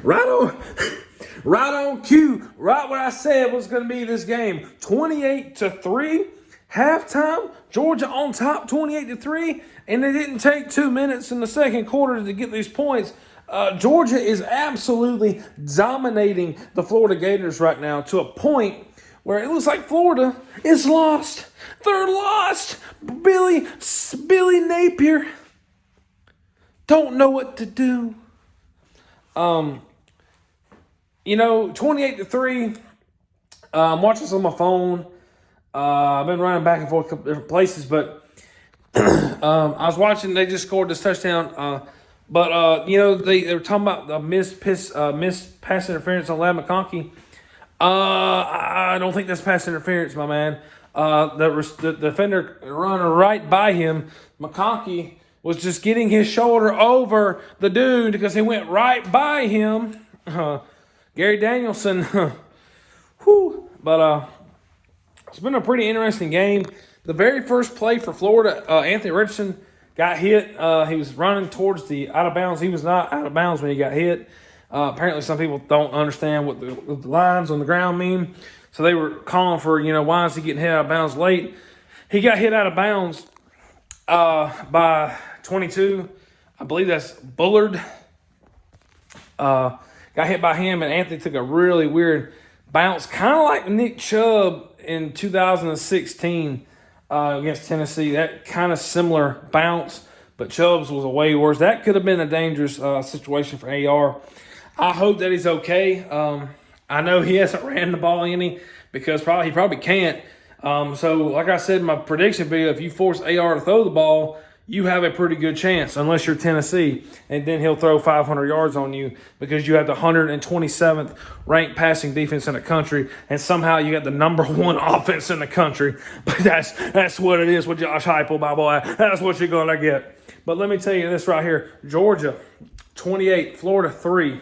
right on cue. Right what I said was going to be this game. 28-3, halftime. Georgia on top, 28-3, and it didn't take 2 minutes in the second quarter to get these points. Georgia is absolutely dominating the Florida Gators right now to a point where it looks like Florida is lost. They're lost. Billy Napier don't know what to do. 28-3. I'm watching this on my phone. I've been running back and forth to different places, but I was watching. They just scored this touchdown. They were talking about the missed pass interference on Lad McConkey. I don't think that's pass interference, my man. The defender running right by him, McConkey, was just getting his shoulder over the dude because he went right by him. Gary Danielson. Whew. But it's been a pretty interesting game. The very first play for Florida, Anthony Richardson got hit. He was running towards the out of bounds. He was not out of bounds when he got hit. Apparently some people don't understand what the lines on the ground mean. So they were calling for, why is he getting hit out of bounds late? He got hit out of bounds by 22. I believe that's Bullard. Got hit by him, and Anthony took a really weird bounce, kind of like Nick Chubb in 2016 against Tennessee. That kind of similar bounce, but Chubb's was a way worse. That could have been a dangerous situation for AR. I hope that he's okay. I know he hasn't ran the ball any because he probably can't. So like I said in my prediction video, if you force AR to throw the ball, you have a pretty good chance, unless you're Tennessee, and then he'll throw 500 yards on you because you have the 127th ranked passing defense in the country, and somehow you got the number one offense in the country. But that's what it is with Josh Heupel, my boy. That's what you're going to get. But let me tell you this right here. Georgia, 28, Florida, 3.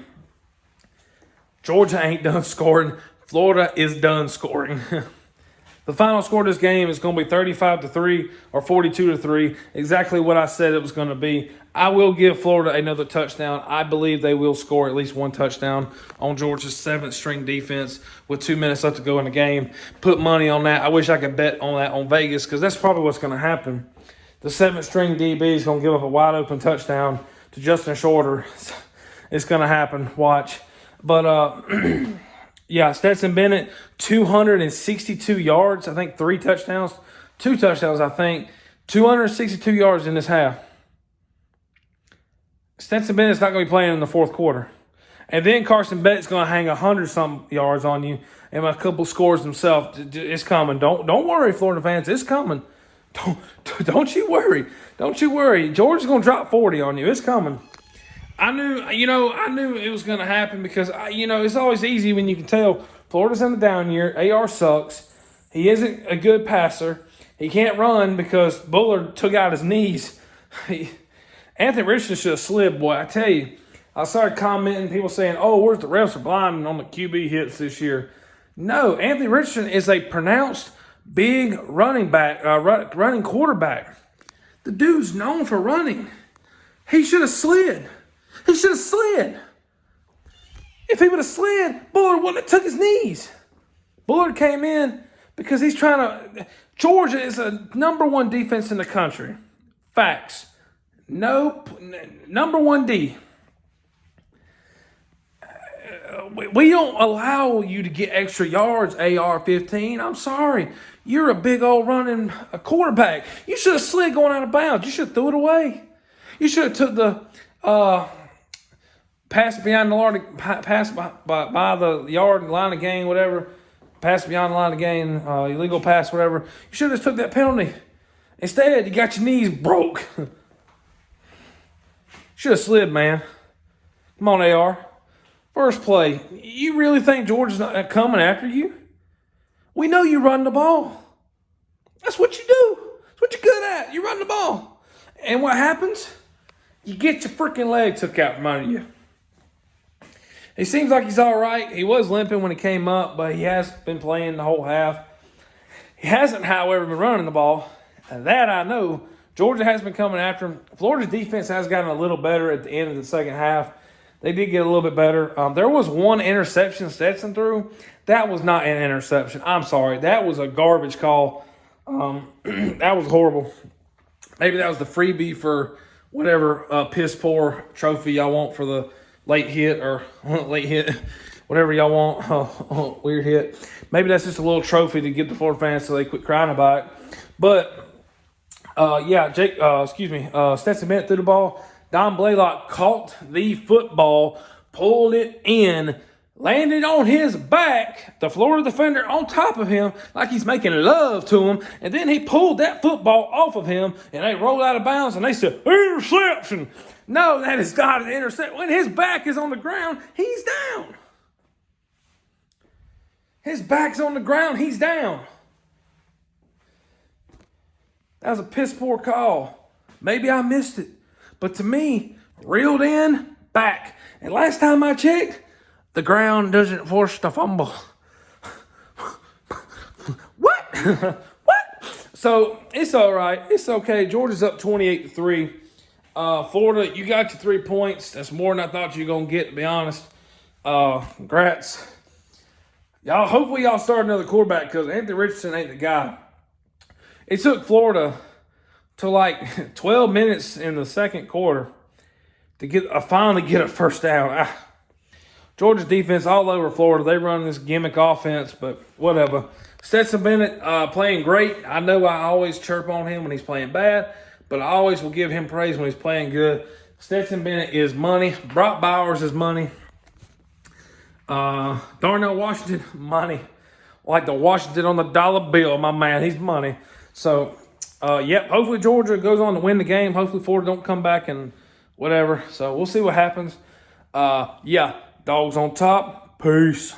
Georgia ain't done scoring. Florida is done scoring. The final score of this game is going to be 35-3 or 42-3, exactly what I said it was going to be. I will give Florida another touchdown. I believe they will score at least one touchdown on Georgia's seventh-string defense with 2 minutes left to go in the game. Put money on that. I wish I could bet on that on Vegas because that's probably what's going to happen. The seventh-string DB is going to give up a wide-open touchdown to Justin Shorter. It's going to happen. Watch. But, yeah, Stetson Bennett, 262 yards. I think 3 touchdowns. 2 touchdowns, I think. 262 yards in this half. Stetson Bennett's not going to be playing in the fourth quarter. And then Carson Bennett's going to hang 100-some yards on you and a couple scores himself. It's coming. Don't worry, Florida fans. It's coming. Don't you worry. Don't you worry. Georgia's going to drop 40 on you. It's coming. I knew it was going to happen because, it's always easy when you can tell Florida's in the down year. AR sucks. He isn't a good passer. He can't run because Bullard took out his knees. Anthony Richardson should have slid, boy. I tell you, I started commenting, people saying, where's the refs are blinding on the QB hits this year. No, Anthony Richardson is a pronounced big running quarterback. The dude's known for running. He should have slid. He should have slid. If he would have slid, Bullard wouldn't have took his knees. Bullard came in because he's trying to. Georgia is a number one defense in the country. Facts. Nope. Number one D. We don't allow you to get extra yards, AR-15. I'm sorry. You're a big old running quarterback. You should have slid going out of bounds. You should have threw it away. You should have took the pass beyond the line, pass by the yard line of gain, whatever. Pass beyond the line of gain, illegal pass, whatever. You should have just took that penalty. Instead, you got your knees broke. Should have slid, man. Come on, AR. First play. You really think Georgia's not coming after you? We know you run the ball. That's what you do. That's what you're good at. You run the ball. And what happens? You get your freaking leg took out from under you. He seems like he's all right. He was limping when he came up, but he has been playing the whole half. He hasn't, however, been running the ball. And that I know. Georgia has been coming after him. Florida's defense has gotten a little better at the end of the second half. they did get a little bit better. There was one interception Stetson threw. That was not an interception. I'm sorry. That was a garbage call. That was horrible. Maybe that was the freebie for whatever piss poor trophy y'all want for the late hit or whatever y'all want. Weird hit. Maybe that's just a little trophy to give the Florida fans so they quit crying about it. But Stetson Bennett threw the ball. Don Blaylock caught the football, pulled it in, landed on his back, the Florida defender on top of him like he's making love to him, and then he pulled that football off of him, and they rolled out of bounds, and they said, interception. No, that is not an interception. When his back is on the ground, he's down. His back's on the ground, he's down. That was a piss-poor call. Maybe I missed it. But to me, reeled in, back. And last time I checked, the ground doesn't force the fumble. What? What? So, it's all right. It's okay. Georgia's up 28-3. Florida, you got your 3 points. That's more than I thought you were going to get, to be honest. Congrats. Hopefully y'all start another quarterback because Anthony Richardson ain't the guy. It took Florida to like 12 minutes in the second quarter to finally get a first down. Georgia's defense all over Florida. They run this gimmick offense, but whatever. Stetson Bennett playing great. I know I always chirp on him when he's playing bad, but I always will give him praise when he's playing good. Stetson Bennett is money. Brock Bowers is money. Darnell Washington, money. Like the Washington on the dollar bill, my man. He's money. So, hopefully Georgia goes on to win the game. Hopefully Florida don't come back and whatever. So, we'll see what happens. Dogs on top. Peace.